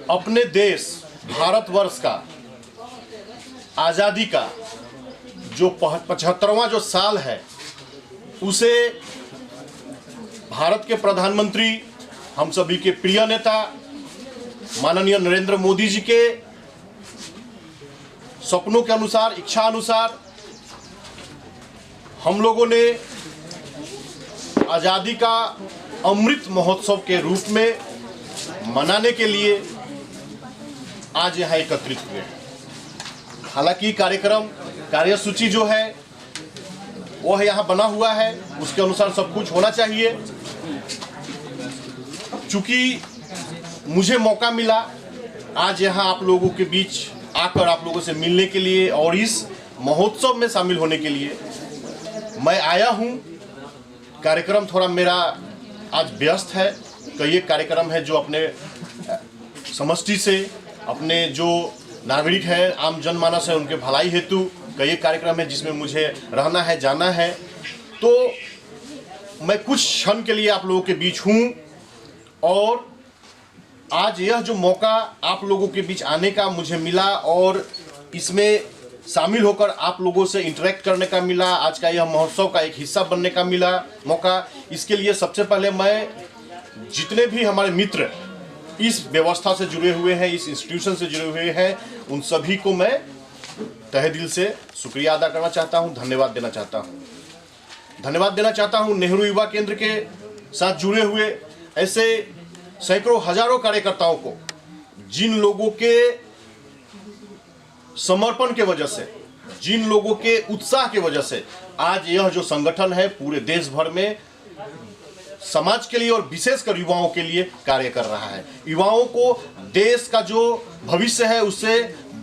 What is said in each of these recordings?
अपने देश भारतवर्ष का आज़ादी का जो 75वां जो साल है उसे भारत के प्रधानमंत्री, हम सभी के प्रिय नेता माननीय नरेंद्र मोदी जी के सपनों के अनुसार, इच्छा अनुसार हम लोगों ने आज़ादी का अमृत महोत्सव के रूप में मनाने के लिए आज यहाँ एकत्रित हुए हैं। हालांकि कार्यसूची जो है वह यहाँ बना हुआ है, उसके अनुसार सब कुछ होना चाहिए। चूंकि मुझे मौका मिला आज यहाँ आप लोगों के बीच आकर आप लोगों से मिलने के लिए और इस महोत्सव में शामिल होने के लिए मैं आया हूँ। कार्यक्रम थोड़ा मेरा आज व्यस्त है। कई एक कार्यक्रम है जो अपने समष्टि से, अपने जो नागरिक हैं, आम जनमानस है, उनके भलाई हेतु कई एक कार्यक्रम है जिसमें मुझे रहना है, जाना है। तो मैं कुछ क्षण के लिए आप लोगों के बीच हूँ और आज यह जो मौका आप लोगों के बीच आने का मुझे मिला और इसमें शामिल होकर आप लोगों से इंटरेक्ट करने का मिला, आज का यह महोत्सव का एक हिस्सा बनने का मिला मौका, इसके लिए सबसे पहले मैं जितने भी हमारे मित्र इस व्यवस्था से जुड़े हुए हैं, इस इंस्टीट्यूशन से जुड़े हुए हैं, उन सभी को मैं तहे दिल से शुक्रिया अदा करना चाहता हूं, धन्यवाद देना चाहता हूं। धन्यवाद देना चाहता हूं नेहरू युवा केंद्र के साथ जुड़े हुए ऐसे सैकड़ों हजारों कार्यकर्ताओं को, जिन लोगों के समर्पण के वजह से, जिन लोगों के उत्साह के वजह से आज यह जो संगठन है पूरे देश भर में समाज के लिए और विशेषकर युवाओं के लिए कार्य कर रहा है। युवाओं को देश का जो भविष्य है उसे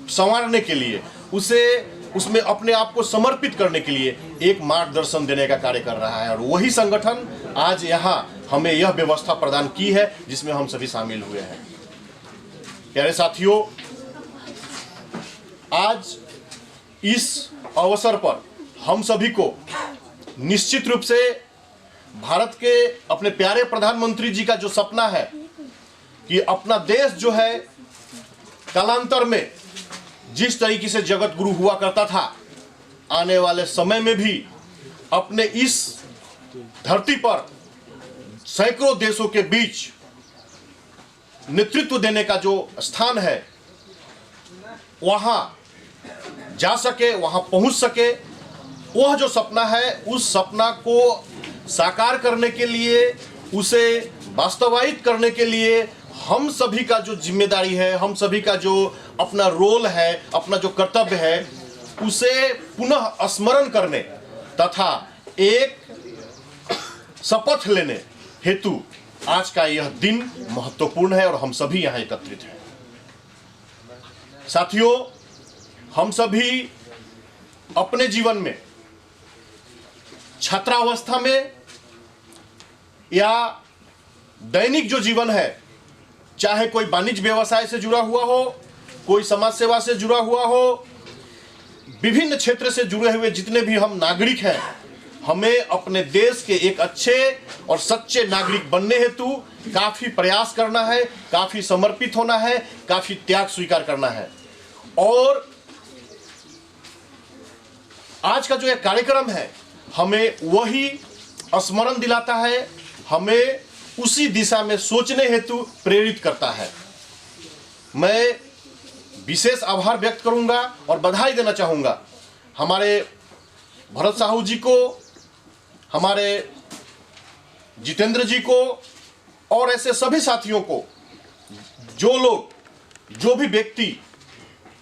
संवारने के लिए, उसमें अपने आप को समर्पित करने के लिए एक मार्गदर्शन देने का कार्य कर रहा है। और वही संगठन आज यहाँ हमें यह व्यवस्था प्रदान की है जिसमें हम सभी शामिल हुए हैं। प्यारे साथियों, आज इस अवसर पर हम सभी को निश्चित रूप से भारत के अपने प्यारे प्रधानमंत्री जी का जो सपना है कि अपना देश जो है कालांतर में जिस तरीके से जगत गुरु हुआ करता था, आने वाले समय में भी अपने इस धरती पर सैकड़ों देशों के बीच नेतृत्व देने का जो स्थान है वहां जा सके, वहां पहुंच सके। वह जो सपना है उस सपना को साकार करने के लिए, उसे वास्तवायित करने के लिए हम सभी का जो जिम्मेदारी है, हम सभी का जो अपना रोल है, अपना जो कर्तव्य है, उसे पुनः स्मरण करने तथा एक शपथ लेने हेतु आज का यह दिन महत्वपूर्ण है और हम सभी यहाँ एकत्रित हैं। साथियों, हम सभी अपने जीवन में छात्रावस्था में या दैनिक जो जीवन है, चाहे कोई वाणिज्य व्यवसाय से जुड़ा हुआ हो, कोई समाज सेवा से जुड़ा हुआ हो, विभिन्न क्षेत्र से जुड़े हुए जितने भी हम नागरिक हैं, हमें अपने देश के एक अच्छे और सच्चे नागरिक बनने हेतु काफी प्रयास करना है, काफी समर्पित होना है, काफी त्याग स्वीकार करना है। और आज का जो एक कार्यक्रम है हमें वही स्मरण दिलाता है, हमें उसी दिशा में सोचने हेतु प्रेरित करता है। मैं विशेष आभार व्यक्त करूंगा और बधाई देना चाहूंगा हमारे भरत साहू जी को, हमारे जितेंद्र जी को और ऐसे सभी साथियों को, जो भी व्यक्ति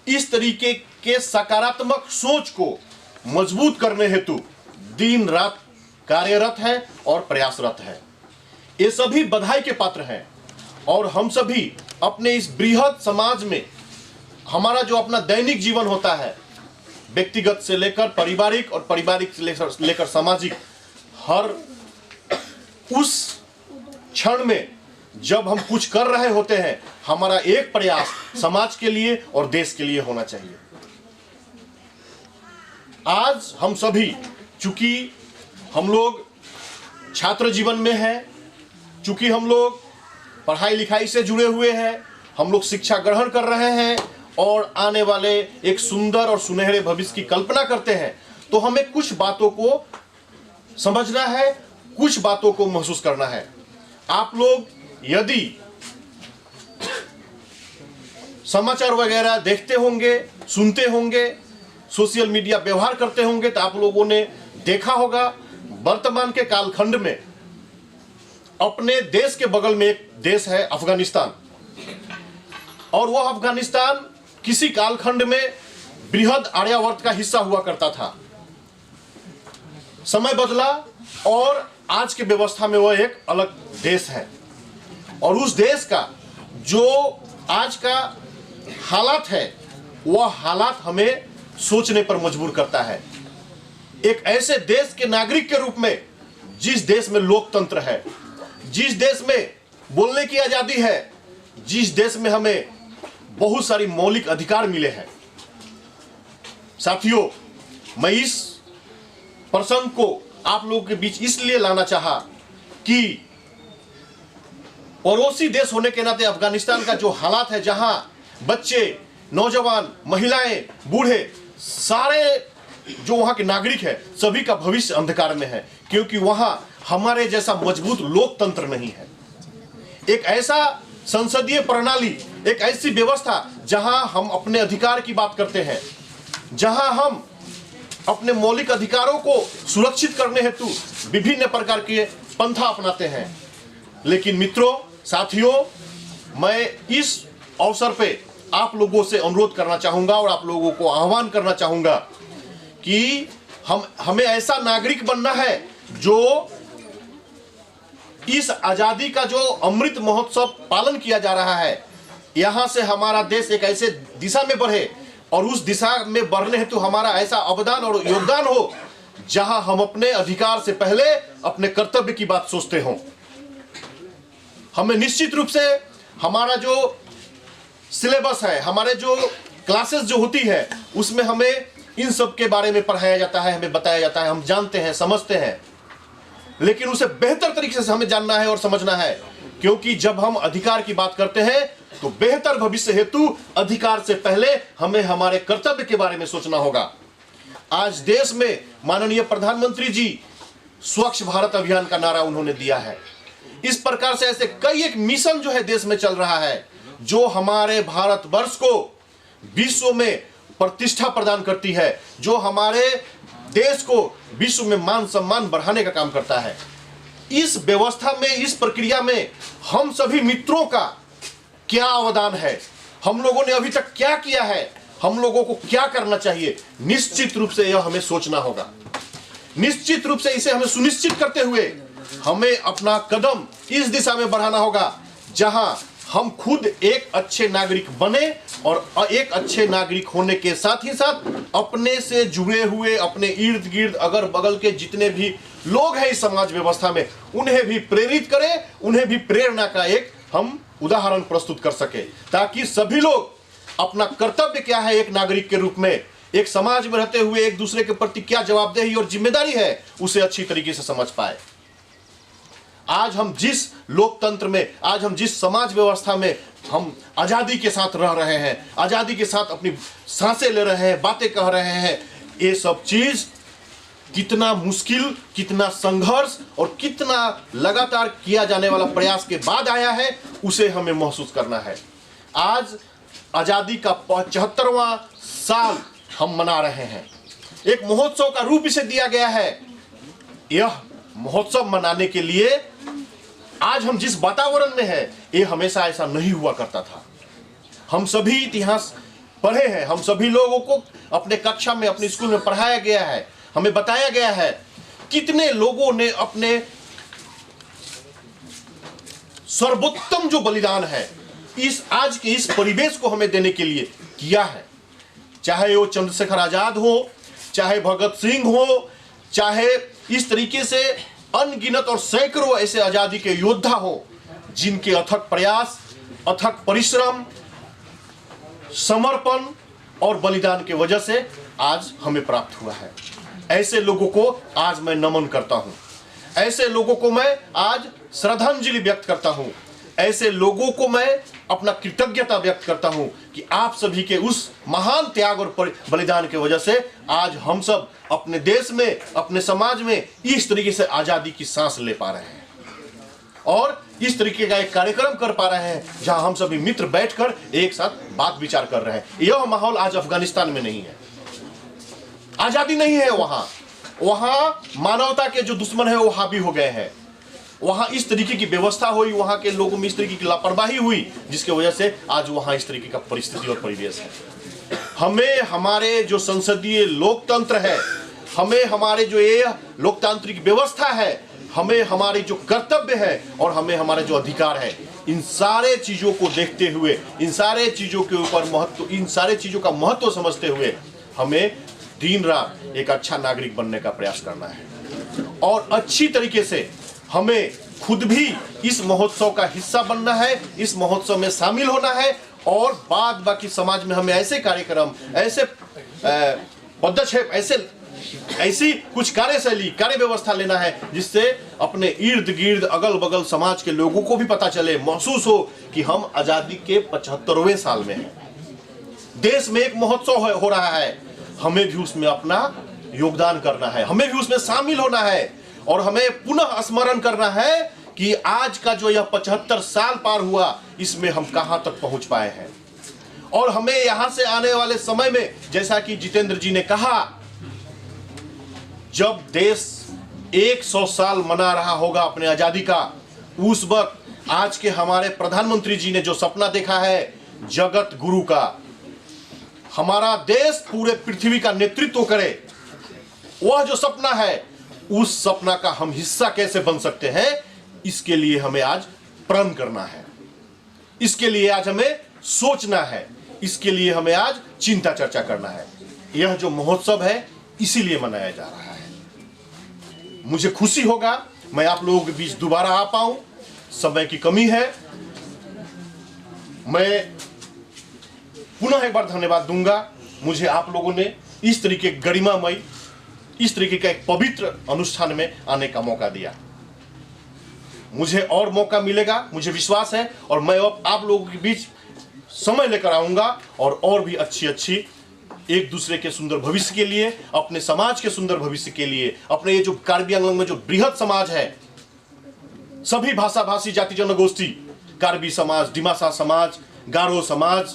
इस तरीके के सकारात्मक सोच को मजबूत करने हेतु दिन रात कार्यरत है और प्रयासरत है। ये सभी बधाई के पात्र हैं और हम सभी अपने इस बृहद समाज में हमारा जो अपना दैनिक जीवन होता है, व्यक्तिगत से लेकर पारिवारिक और पारिवारिक से लेकर सामाजिक, हर उस क्षण में जब हम कुछ कर रहे होते हैं, हमारा एक प्रयास समाज के लिए और देश के लिए होना चाहिए। आज हम सभी, चूंकि हम लोग छात्र जीवन में हैं, चूंकि हम लोग पढ़ाई लिखाई से जुड़े हुए हैं हम लोग शिक्षा ग्रहण कर रहे हैं और आने वाले एक सुंदर और सुनहरे भविष्य की कल्पना करते हैं, तो हमें कुछ बातों को समझना है, कुछ बातों को महसूस करना है। आप लोग यदि समाचार वगैरह देखते होंगे, सुनते होंगे, सोशल मीडिया व्यवहार करते होंगे, तो आप लोगों ने देखा होगा वर्तमान के कालखंड में अपने देश के बगल में एक देश है अफगानिस्तान, और वह अफगानिस्तान किसी कालखंड में बृहद आर्यावर्त का हिस्सा हुआ करता था। समय बदला और आज की व्यवस्था में वह एक अलग देश है, और उस देश का जो आज का हालात है, वह हालात हमें सोचने पर मजबूर करता है। एक ऐसे देश के नागरिक के रूप में, जिस देश में लोकतंत्र है, जिस देश में बोलने की आजादी है, जिस देश में हमें बहुत सारी मौलिक अधिकार मिले हैं। साथियों, मैं इस प्रसंग को आप लोगों के बीच इसलिए लाना चाहा कि पड़ोसी देश होने के नाते अफगानिस्तान का जो हालात है, जहां बच्चे, नौजवान, महिलाएं, बूढ़े, सारे जो वहां के नागरिक है, सभी का भविष्य अंधकार में है, क्योंकि वहां हमारे जैसा मजबूत लोकतंत्र नहीं है। एक ऐसा संसदीय प्रणाली, एक ऐसी व्यवस्था जहां हम अपने अधिकार की बात करते हैं, जहां हम अपने मौलिक अधिकारों को सुरक्षित करने हेतु विभिन्न प्रकार के पंथा अपनाते हैं। लेकिन मित्रों, साथियों, मैं इस अवसर पे आप लोगों से अनुरोध करना चाहूंगा और आप लोगों को आह्वान करना चाहूंगा कि हमें ऐसा नागरिक बनना है जो इस आजादी का जो अमृत महोत्सव पालन किया जा रहा है, यहां से हमारा देश एक ऐसे दिशा में बढ़े, और उस दिशा में बढ़ने हेतु हमारा ऐसा अवदान और योगदान हो जहां हम अपने अधिकार से पहले अपने कर्तव्य की बात सोचते हों। हमें निश्चित रूप से हमारा जो सिलेबस है, हमारे जो क्लासेस जो होती है, उसमें हमें इन सब के बारे में पढ़ाया जाता है, हमें बताया जाता है, हम जानते हैं, समझते हैं, लेकिन उसे बेहतर तरीके से हमें जानना है और समझना है, क्योंकि जब हम अधिकार की बात करते हैं तो बेहतर भविष्य हेतु अधिकार से पहले हमें हमारे कर्तव्य के बारे में सोचना होगा। आज देश में माननीय प्रधानमंत्री जी स्वच्छ भारत अभियान का नारा उन्होंने दिया है। इस प्रकार से ऐसे कई एक मिशन जो है देश में चल रहा है, जो हमारे भारतवर्ष को विश्व में प्रतिष्ठा प्रदान करती है, जो हमारे देश को विश्व में मान सम्मान बढ़ाने का काम करता है। इस व्यवस्था में, इस प्रक्रिया में हम सभी मित्रों का क्या अवदान है, हम लोगों ने अभी तक क्या किया है, हम लोगों को क्या करना चाहिए, निश्चित रूप से यह हमें सोचना होगा। निश्चित रूप से इसे हमें सुनिश्चित करते हुए हमें अपना कदम इस दिशा में बढ़ाना होगा जहां हम खुद एक अच्छे नागरिक बने, और एक अच्छे नागरिक होने के साथ ही साथ अपने से जुड़े हुए, अपने इर्द गिर्द अगल बगल के जितने भी लोग हैं इस समाज व्यवस्था में, उन्हें भी प्रेरित करें, उन्हें भी प्रेरणा का एक हम उदाहरण प्रस्तुत कर सके, ताकि सभी लोग अपना कर्तव्य क्या है एक नागरिक के रूप में, एक समाज में रहते हुए एक दूसरे के प्रति क्या जवाबदेही और जिम्मेदारी है, उसे अच्छी तरीके से समझ पाए। आज हम जिस लोकतंत्र में, आज हम जिस समाज व्यवस्था में हम आजादी के साथ रह रहे हैं, आजादी के साथ अपनी सांसें ले रहे हैं, बातें कह रहे हैं, ये सब चीज कितना मुश्किल, कितना संघर्ष और कितना लगातार किया जाने वाला प्रयास के बाद आया है, उसे हमें महसूस करना है। आज आजादी का 75वां साल हम मना रहे हैं, एक महोत्सव का रूप इसे दिया गया है। यह महोत्सव मनाने के लिए आज हम जिस वातावरण में है, ये हमेशा ऐसा नहीं हुआ करता था। हम सभी इतिहास पढ़े हैं, हम सभी लोगों को अपने कक्षा में, अपने स्कूल में पढ़ाया गया है, हमें बताया गया है कितने लोगों ने अपने सर्वोत्तम जो बलिदान है इस आज के इस परिवेश को हमें देने के लिए किया है। चाहे वो चंद्रशेखर आजाद हो, चाहे भगत सिंह हो, चाहे इस तरीके से अनगिनत और सैकड़ों ऐसे आजादी के योद्धा हो, जिनके अथक प्रयास, अथक परिश्रम, समर्पण और बलिदान के वजह से आज हमें प्राप्त हुआ है। ऐसे लोगों को आज मैं नमन करता हूं, ऐसे लोगों को मैं आज श्रद्धांजलि व्यक्त करता हूं, ऐसे लोगों को मैं अपना कृतज्ञता व्यक्त करता हूं कि आप सभी के उस महान त्याग और बलिदान की वजह से आज हम सब अपने देश में, अपने समाज में इस तरीके से आजादी की सांस ले पा रहे हैं और इस तरीके का एक कार्यक्रम कर पा रहे हैं जहां हम सभी मित्र बैठकर एक साथ बात विचार कर रहे हैं। यह माहौल आज अफगानिस्तान में नहीं है। आजादी नहीं है वहां मानवता के जो दुश्मन है वो हावी हो गए हैं। वहां इस तरीके की व्यवस्था हुई, वहां के लोगों में इस तरीके की लापरवाही हुई, जिसकी वजह से आज वहां इस तरीके का परिस्थिति और परिवेश है। हमें हमारे जो संसदीय लोकतंत्र है, हमें हमारे जो ये लोकतांत्रिक व्यवस्था है, हमें हमारे जो कर्तव्य है और हमें हमारे जो अधिकार है, इन सारे चीजों को देखते हुए, इन सारे चीजों के ऊपर महत्व, इन सारे चीजों का महत्व समझते हुए हमें दिन रात एक अच्छा नागरिक बनने का प्रयास करना है और अच्छी तरीके से हमें खुद भी इस महोत्सव का हिस्सा बनना है, इस महोत्सव में शामिल होना है और बाद बाकी समाज में हमें ऐसे कार्यक्रम, ऐसे पदक्षेप, ऐसी कुछ कार्यशैली, कार्य व्यवस्था लेना है जिससे अपने इर्द गिर्द अगल बगल समाज के लोगों को भी पता चले, महसूस हो कि हम आजादी के 75वें साल में हैं। देश में एक महोत्सव हो रहा है, हमें भी उसमें अपना योगदान करना है, हमें भी उसमें शामिल होना है और हमें पुनः स्मरण करना है कि आज का जो यह 75 साल पार हुआ, इसमें हम कहां तक पहुंच पाए हैं और हमें यहां से आने वाले समय में, जैसा कि जितेंद्र जी ने कहा, जब देश 100 साल मना रहा होगा अपने आजादी का, उस वक्त आज के हमारे प्रधानमंत्री जी ने जो सपना देखा है जगत गुरु का, हमारा देश पूरे पृथ्वी का नेतृत्व करे, वह जो सपना है, उस सपना का हम हिस्सा कैसे बन सकते हैं, इसके लिए हमें आज प्रण करना है, इसके लिए आज हमें सोचना है, इसके लिए हमें आज चिंता चर्चा करना है। यह जो महोत्सव है इसीलिए मनाया जा रहा है। मुझे खुशी होगा मैं आप लोगों के बीच दोबारा आ पाऊं, समय की कमी है। मैं पुनः एक बार धन्यवाद दूंगा, मुझे आप लोगों ने इस तरीके गरिमामय, इस तरीके का एक पवित्र अनुष्ठान में आने का मौका दिया। मुझे और मौका मिलेगा, मुझे विश्वास है, और मैं अब आप लोगों के बीच समय लेकर आऊंगा और भी अच्छी एक दूसरे के सुंदर भविष्य के लिए, अपने समाज के सुंदर भविष्य के लिए, अपने ये जो कार्बी आंगलंग में जो बृहद समाज है, सभी भाषा भाषी जाति जनगोष्ठी, कार्बी समाज, डिमासा समाज, गारो समाज,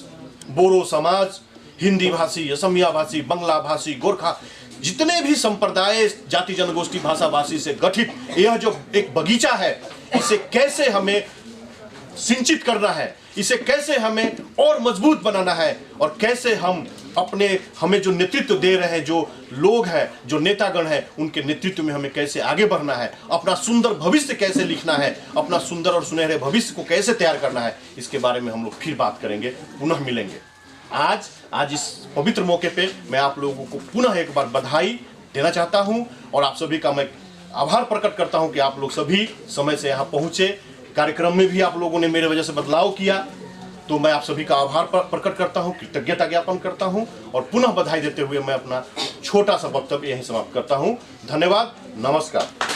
बोरो समाज, हिंदी भाषी, असमिया भाषी, बांग्ला भाषी, गोरखा, जितने भी संप्रदाय, जाति जनगोष्ठी, भाषा भाषी से गठित यह जो एक बगीचा है, इसे कैसे हमें सिंचित करना है, इसे कैसे हमें और मजबूत बनाना है और कैसे हम अपने, हमें जो नेतृत्व दे रहे हैं जो लोग हैं, जो नेतागण हैं, उनके नेतृत्व में हमें कैसे आगे बढ़ना है, अपना सुंदर भविष्य कैसे लिखना है, अपना सुंदर और सुनहरे भविष्य को कैसे तैयार करना है, इसके बारे में हम लोग फिर बात करेंगे, पुनः मिलेंगे। आज इस पवित्र मौके पे मैं आप लोगों को पुनः एक बार बधाई देना चाहता हूं और आप सभी का मैं आभार प्रकट करता हूं कि आप लोग सभी समय से यहां पहुंचे। कार्यक्रम में भी आप लोगों ने मेरे वजह से बदलाव किया, तो मैं आप सभी का आभार प्रकट करता हूं, कृतज्ञता ज्ञापन करता हूं और पुनः बधाई देते हुए मैं अपना छोटा सा वक्तव्य यहीं समाप्त करता हूं। धन्यवाद, नमस्कार।